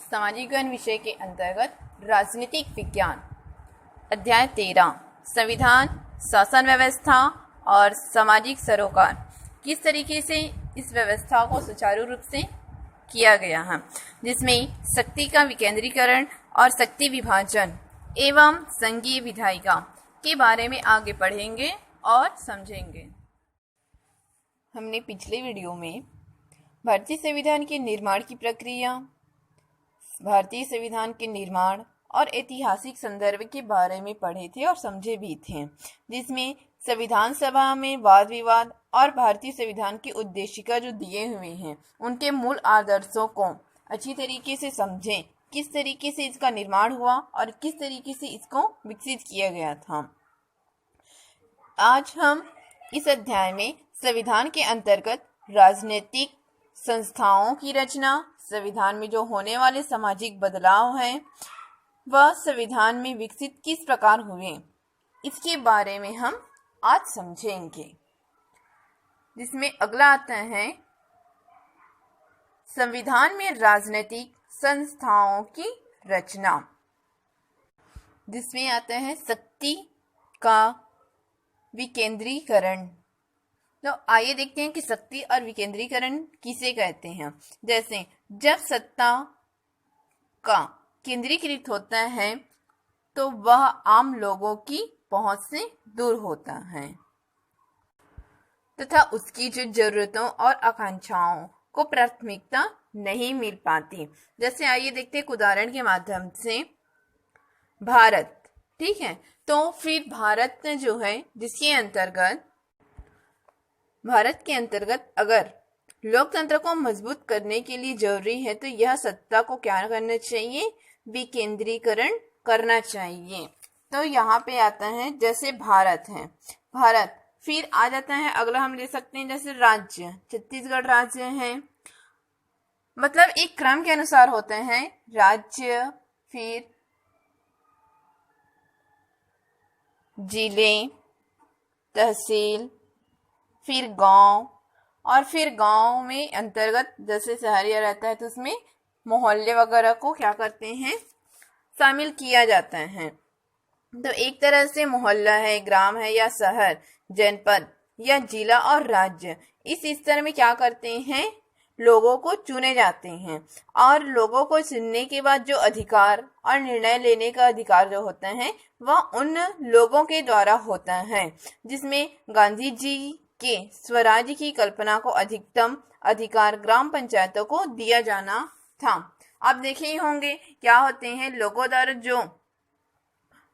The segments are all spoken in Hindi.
सामाजिक ज्ञान विषय के अंतर्गत राजनीतिक विज्ञान अध्याय 13 संविधान, शासन व्यवस्था और सामाजिक सरोकार किस तरीके से इस व्यवस्था को सुचारू रूप से किया गया है, जिसमें शक्ति का विकेंद्रीकरण और शक्ति विभाजन एवं संघीय विधायिका के बारे में आगे पढ़ेंगे और समझेंगे। हमने पिछले वीडियो में भारतीय संविधान के निर्माण की प्रक्रिया, भारतीय संविधान के निर्माण और ऐतिहासिक संदर्भ के बारे में पढ़े थे और समझे भी थे, जिसमें संविधान सभा में वाद विवाद और भारतीय संविधान की उद्देशिका जो दिए हुए हैं उनके मूल आदर्शों को अच्छी तरीके से समझें, किस तरीके से इसका निर्माण हुआ और किस तरीके से इसको विकसित किया गया था। आज हम इस अध्याय में संविधान के अंतर्गत राजनीतिक संस्थाओं की रचना, संविधान में जो होने वाले सामाजिक बदलाव हैं वह संविधान में विकसित किस प्रकार हुए, इसके बारे में हम आज समझेंगे। जिसमें अगला आता है संविधान में राजनीतिक संस्थाओं की रचना, जिसमें आता है शक्ति का विकेंद्रीकरण। तो आइए देखते हैं कि शक्ति और विकेंद्रीकरण किसे कहते हैं। जैसे जब सत्ता का केंद्रीकृत होता है तो वह आम लोगों की पहुंच से दूर होता है तथा उसकी जो जरूरतों और आकांक्षाओं को प्राथमिकता नहीं मिल पाती। जैसे आइए देखते हैं उदाहरण के माध्यम से भारत, ठीक है। तो फिर भारत जो है जिसके अंतर्गत भारत के अंतर्गत अगर लोकतंत्र को मजबूत करने के लिए जरूरी है तो यह सत्ता को क्या करना चाहिए, विकेंद्रीकरण करना चाहिए। तो यहाँ पे आता है जैसे भारत है, भारत फिर आ जाता है अगला हम ले सकते हैं जैसे राज्य, छत्तीसगढ़ राज्य है, मतलब एक क्रम के अनुसार होते हैं राज्य, फिर जिले, तहसील, फिर गांव, और फिर गांव में अंतर्गत जैसे शहरिया रहता है तो उसमें मोहल्ले वगैरह को क्या करते हैं, शामिल किया जाता है। तो एक तरह से मोहल्ला है, ग्राम है या शहर, जनपद या जिला और राज्य, इस स्तर में क्या करते हैं, लोगों को चुने जाते हैं। और लोगों को चुनने के बाद जो अधिकार और निर्णय लेने का अधिकार जो होता है वह उन लोगों के द्वारा होता है, जिसमें गांधी जी के स्वराज्य की कल्पना को अधिकतम अधिकार ग्राम पंचायतों को दिया जाना था। आप देखे ही होंगे क्या होते हैं, लोगों द्वारा जो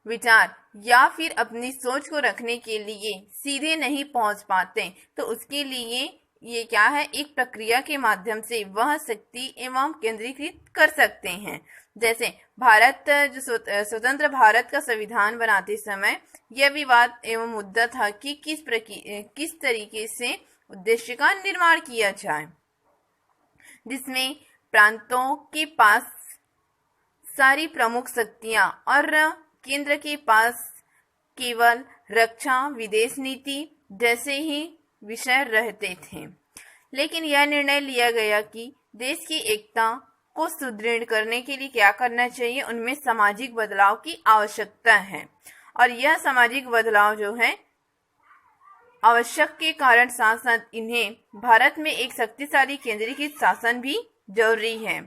विचार या फिर अपनी सोच को रखने के लिए सीधे नहीं पहुंच पाते तो उसके लिए ये क्या है, एक प्रक्रिया के माध्यम से वह शक्ति एवं केंद्रीकृत कर सकते हैं। जैसे भारत जो स्वतंत्र भारत का संविधान बनाते समय यह विवाद एवं मुद्दा था कि किस तरीके से उद्देश्य का निर्माण किया जाए, जिसमें प्रांतों के पास सारी प्रमुख शक्तियां और केंद्र के पास केवल रक्षा विदेश नीति जैसे ही विषय रहते थे। लेकिन यह निर्णय लिया गया कि देश की एकता को सुदृढ़ करने के लिए क्या करना चाहिए, उनमें सामाजिक बदलाव की आवश्यकता है। और यह सामाजिक बदलाव जो है आवश्यक के कारण साथ साथ इन्हें भारत में एक शक्तिशाली केंद्रीकृत शासन भी जरूरी है।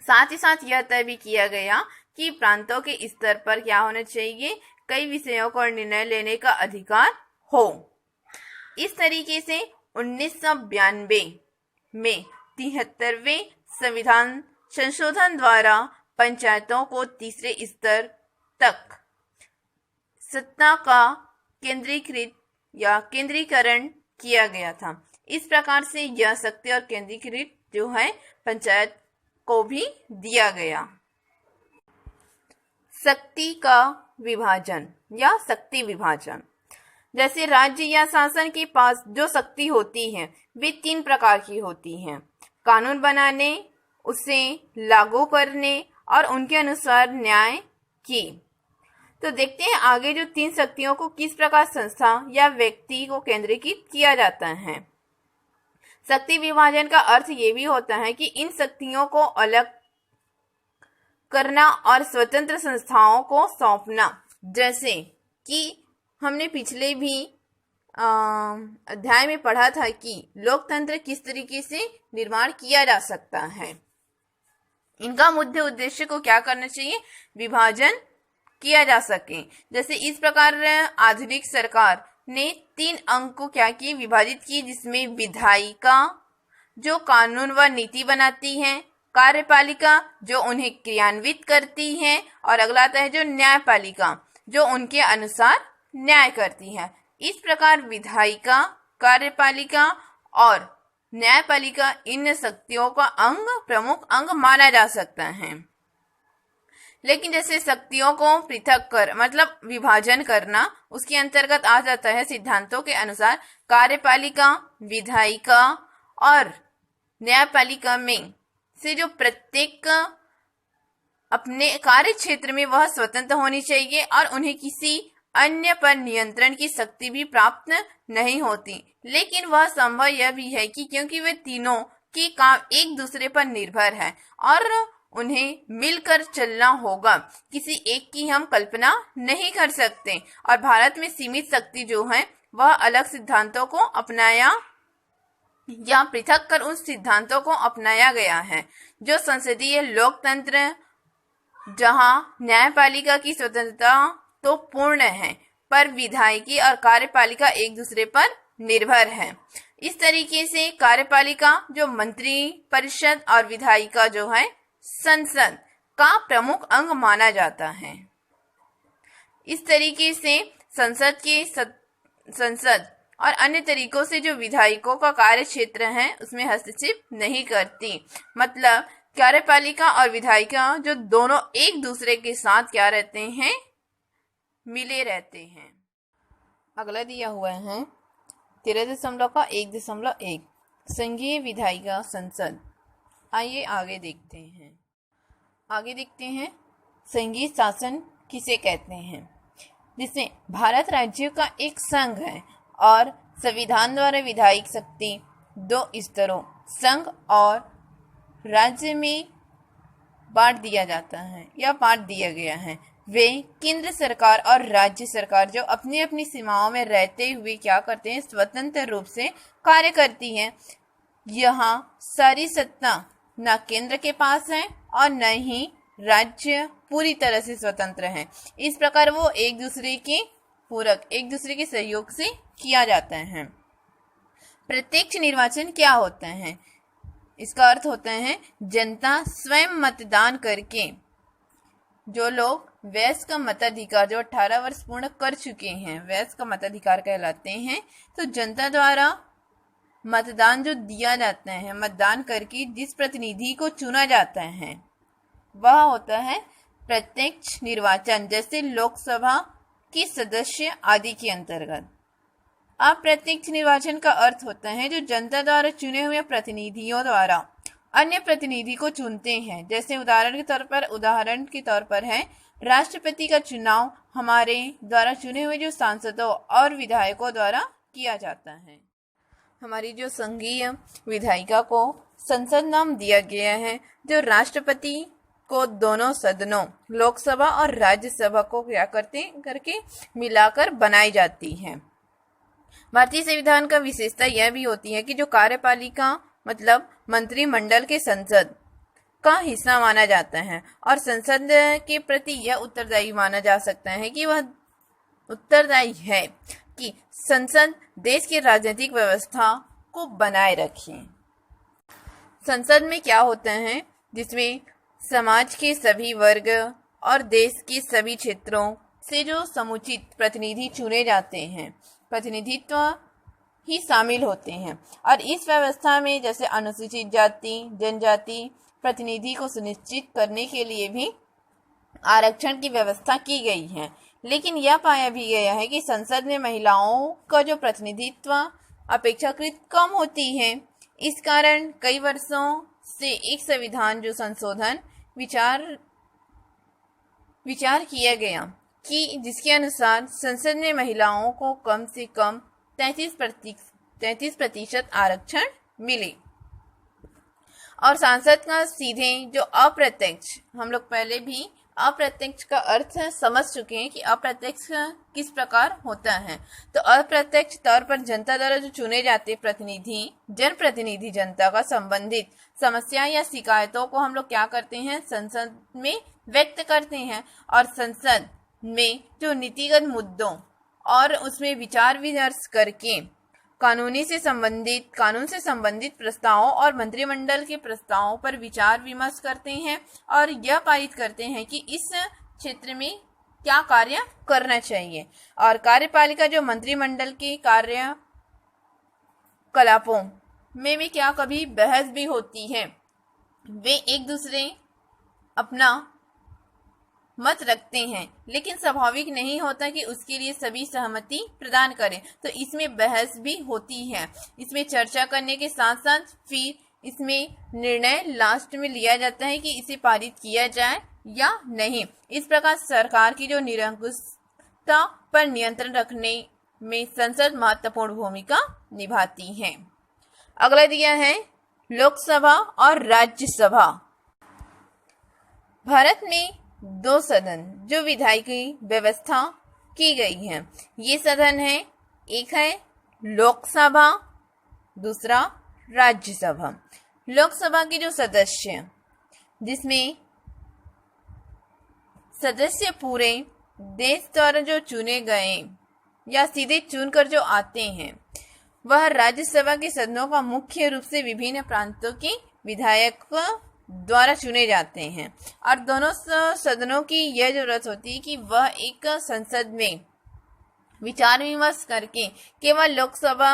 साथ ही साथ यह तय भी किया गया कि प्रांतों के स्तर पर क्या होना चाहिए, कई विषयों को निर्णय लेने का अधिकार हो। इस तरीके से 1992 में 73वें संविधान संशोधन द्वारा पंचायतों को तीसरे स्तर तक सत्ता का केंद्रीकृत या केंद्रीकरण किया गया था। इस प्रकार से यह शक्ति और केंद्रीकृत जो है पंचायत को भी दिया गया। शक्ति का विभाजन या शक्ति विभाजन, जैसे राज्य या शासन के पास जो शक्ति होती है वे 3 प्रकार की होती हैं, कानून बनाने, उसे लागू करने और उनके अनुसार न्याय की। तो देखते हैं आगे जो 3 शक्तियों को किस प्रकार संस्था या व्यक्ति को केंद्रीकृत किया जाता है। शक्ति विभाजन का अर्थ ये भी होता है कि इन शक्तियों को अलग करना और स्वतंत्र संस्थाओं को सौंपना। जैसे कि हमने पिछले भी अध्याय में पढ़ा था कि लोकतंत्र किस तरीके से निर्माण किया जा सकता है। इनका मुख्य उद्देश्य को क्या करना चाहिए, विभाजन किया जा सके। जैसे इस प्रकार आधुनिक सरकार ने 3 अंग को क्या किए, विभाजित किए, जिसमें विधायिका जो कानून व नीति बनाती है, कार्यपालिका जो उन्हें क्रियान्वित करती है, और अगला आता है जो न्यायपालिका जो उनके अनुसार न्याय करती है। इस प्रकार विधायिका, कार्यपालिका और न्यायपालिका इन शक्तियों का प्रमुख अंग माना जा सकता है। लेकिन जैसे शक्तियों को पृथक कर मतलब विभाजन करना, उसके अंतर्गत आ जाता है सिद्धांतों के अनुसार कार्यपालिका, विधायिका और न्यायपालिका में से जो प्रत्येक अपने कार्य क्षेत्र में वह स्वतंत्र होनी चाहिए और उन्हें किसी अन्य पर नियंत्रण की शक्ति भी प्राप्त नहीं होती। लेकिन वह संभव यह भी है कि क्योंकि वे तीनों के काम एक दूसरे पर निर्भर है और उन्हें मिलकर चलना होगा, किसी एक की हम कल्पना नहीं कर सकते। और भारत में सीमित शक्ति जो है वह अलग सिद्धांतों को अपनाया या पृथक कर उन सिद्धांतों को अपनाया गया है। जो संसदीय लोकतंत्र जहां न्यायपालिका की स्वतंत्रता तो पूर्ण है पर विधायिकी और कार्यपालिका एक दूसरे पर निर्भर है। इस तरीके से कार्यपालिका जो मंत्री परिषद और विधायिका जो है संसद का प्रमुख अंग माना जाता है। इस तरीके से संसद और अन्य तरीकों से जो विधायकों का कार्य क्षेत्र है उसमें हस्तक्षेप नहीं करती। मतलब कार्यपालिका और विधायिका जो दोनों एक दूसरे के साथ क्या रहते हैं, मिले रहते हैं। अगला दिया हुआ है 13.1.1 संघीय विधायिका संसद। आइए आगे देखते हैं संघीय शासन किसे कहते हैं, जिसमें भारत राज्यों का एक संघ है और संविधान द्वारा विधायिक शक्ति 2 स्तरों संघ और राज्य में बांट दिया जाता है या बांट दिया गया है। वे केंद्र सरकार और राज्य सरकार जो अपनी अपनी सीमाओं में रहते हुए क्या करते हैं, स्वतंत्र रूप से कार्य करती हैं। यहाँ सारी सत्ता न केंद्र के पास है और न ही राज्य पूरी तरह से स्वतंत्र है। इस प्रकार वो एक दूसरे के पूरक, एक दूसरे के सहयोग से किया जाता है। प्रत्यक्ष निर्वाचन क्या होता है, इसका अर्थ होता है जनता स्वयं मतदान करके, जो लोग वयस्क मताधिकार जो 18 वर्ष पूर्ण कर चुके हैं वयस्क मताधिकार कहलाते हैं। तो जनता द्वारा मतदान जो दिया जाता है, मतदान करके जिस प्रतिनिधि को चुना जाता है वह होता है प्रत्यक्ष निर्वाचन, जैसे लोकसभा के सदस्य आदि के अंतर्गत। अप्रत्यक्ष निर्वाचन का अर्थ होता है जो जनता द्वारा चुने हुए प्रतिनिधियों द्वारा अन्य प्रतिनिधि को चुनते हैं। जैसे उदाहरण के तौर पर है राष्ट्रपति का चुनाव हमारे द्वारा चुने हुए जो सांसदों और विधायकों द्वारा किया जाता है। हमारी जो संघीय विधायिका को संसद नाम दिया गया है, जो राष्ट्रपति को दोनों सदनों लोकसभा और राज्यसभा को क्या करके मिलाकर बनाई जाती है। भारतीय संविधान का विशेषता यह भी होती है कि जो कार्यपालिका मतलब मंत्रिमंडल के संसद का हिस्सा माना जाता है और संसद के प्रति यह उत्तरदायी माना जा सकता है कि वह उत्तरदायी है कि संसद देश की राजनीतिक व्यवस्था को बनाए रखे। संसद में क्या होता है, जिसमें समाज के सभी वर्ग और देश के सभी क्षेत्रों से जो समुचित प्रतिनिधि चुने जाते हैं, प्रतिनिधित्व ही शामिल होते हैं। और इस व्यवस्था में जैसे अनुसूचित जाति जनजाति प्रतिनिधि को सुनिश्चित करने के लिए भी आरक्षण की व्यवस्था की गई है। लेकिन यह पाया भी गया है कि संसद में महिलाओं का जो प्रतिनिधित्व अपेक्षाकृत कम होती है। इस कारण कई वर्षों से एक संविधान जो संशोधन विचार किया गया कि जिसके अनुसार संसद में महिलाओं को कम से कम 33% आरक्षण मिले। और सांसद का सीधे जो अप्रत्यक्ष, हम लोग पहले भी अप्रत्यक्ष का अर्थ समझ चुके हैं कि अप्रत्यक्ष किस प्रकार होता है। तो अप्रत्यक्ष तौर पर जनता द्वारा जो चुने जाते प्रतिनिधि, जनप्रतिनिधि जनता का संबंधित समस्या या शिकायतों को हम लोग क्या करते हैं, संसद में व्यक्त करते हैं। और संसद में जो नीतिगत मुद्दों और उसमें विचार विमर्श करके कानून से संबंधित प्रस्तावों और मंत्रिमंडल के प्रस्तावों पर विचार विमर्श करते हैं और यह पारित करते हैं कि इस क्षेत्र में क्या कार्य करना चाहिए। और कार्यपालिका जो मंत्रिमंडल के कार्यकलापों में क्या कभी बहस भी होती है, वे एक दूसरे अपना मत रखते हैं, लेकिन स्वाभाविक नहीं होता कि उसके लिए सभी सहमति प्रदान करें। तो इसमें बहस भी होती है। इसमें चर्चा करने के साथ साथ फिर इसमें निर्णय लास्ट में लिया जाता है कि इसे पारित किया जाए या नहीं। इस प्रकार सरकार की जो निरंकुशता पर नियंत्रण रखने में संसद महत्वपूर्ण भूमिका निभाती है। अगला दिया है लोकसभा और राज्यसभा। भारत में 2 सदन जो विधायी व्यवस्था की गई है, ये सदन है, एक है लोकसभा, दूसरा राज्यसभा। लोकसभा के जो सदस्य, जिसमें सदस्य पूरे देश द्वारा जो चुने गए या सीधे चुनकर जो आते हैं, वह राज्यसभा के सदनों का मुख्य रूप से विभिन्न प्रांतों के विधायक द्वारा चुने जाते हैं। और दोनों सदनों की यह जरूरत होती है कि वह एक संसद में विचार विमर्श करके, केवल लोकसभा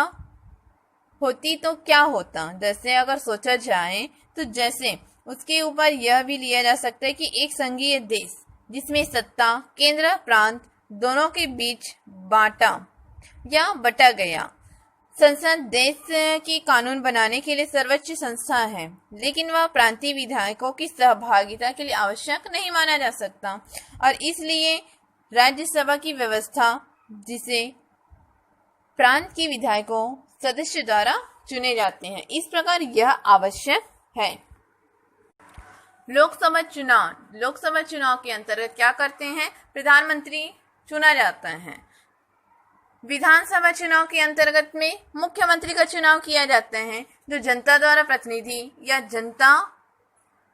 होती तो क्या होता, जैसे अगर सोचा जाए तो जैसे उसके ऊपर यह भी लिया जा सकता है कि एक संघीय देश जिसमें सत्ता केंद्र प्रांत दोनों के बीच बांटा या बटा गया। संसद देश की कानून बनाने के लिए सर्वोच्च संस्था है, लेकिन वह प्रांतीय विधायकों की सहभागिता के लिए आवश्यक नहीं माना जा सकता। और इसलिए राज्यसभा की व्यवस्था, जिसे प्रांत के विधायकों सदस्य द्वारा चुने जाते हैं, इस प्रकार यह आवश्यक है। लोकसभा चुनाव के अंतर्गत क्या करते हैं, प्रधानमंत्री चुना जाता है। विधानसभा चुनाव के अंतर्गत में मुख्यमंत्री का चुनाव किया जाता है, जो जनता द्वारा प्रतिनिधि या जनता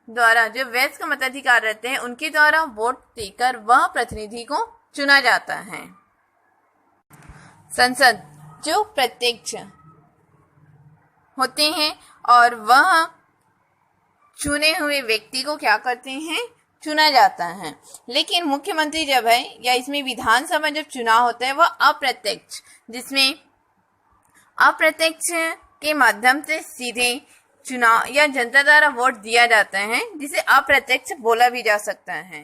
द्वारा जो वयस्क मताधिकार रहते हैं उनके द्वारा वोट देकर वह प्रतिनिधि को चुना जाता है। संसद जो प्रत्यक्ष होते हैं और वह चुने हुए व्यक्ति को क्या करते हैं, चुना जाता है। लेकिन मुख्यमंत्री जब है या इसमें विधानसभा जब चुनाव होता है, वह अप्रत्यक्ष, जिसमें अप्रत्यक्ष के माध्यम से सीधे चुनाव या जनता द्वारा वोट दिया जाता है, जिसे अप्रत्यक्ष बोला भी जा सकता है।